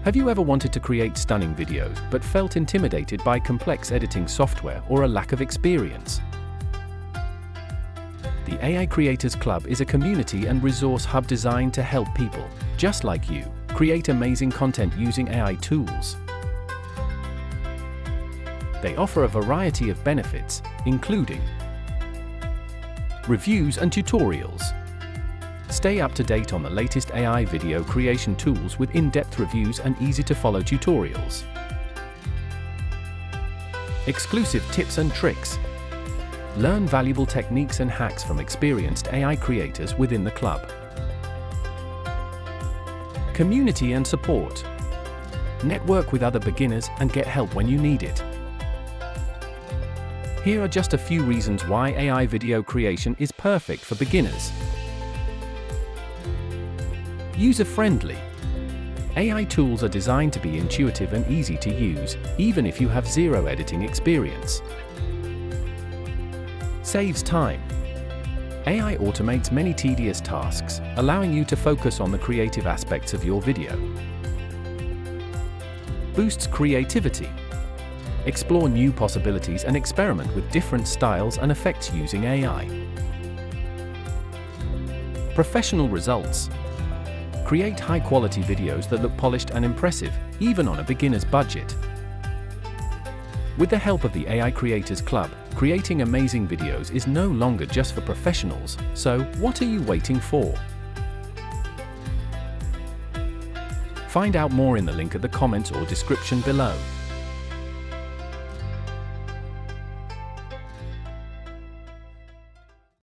Have you ever wanted to create stunning videos but felt intimidated by complex editing software or a lack of experience? The AI Creators Club is a community and resource hub designed to help people, just like you, create amazing content using AI tools. They offer a variety of benefits, including reviews and tutorials. Stay up to date on the latest AI video creation tools with in-depth reviews and easy-to-follow tutorials. Exclusive tips and tricks. Learn valuable techniques and hacks from experienced AI creators within the club. Community and support. Network with other beginners and get help when you need it. Here are just a few reasons why AI video creation is perfect for beginners. User-friendly. AI tools are designed to be intuitive and easy to use, even if you have zero editing experience. Saves time. AI automates many tedious tasks, allowing you to focus on the creative aspects of your video. Boosts creativity. Explore new possibilities and experiment with different styles and effects using AI. Professional results. Create high-quality videos that look polished and impressive, even on a beginner's budget. With the help of the AI Creators Club, creating amazing videos is no longer just for professionals, so what are you waiting for? Find out more in the link at the comments or description below.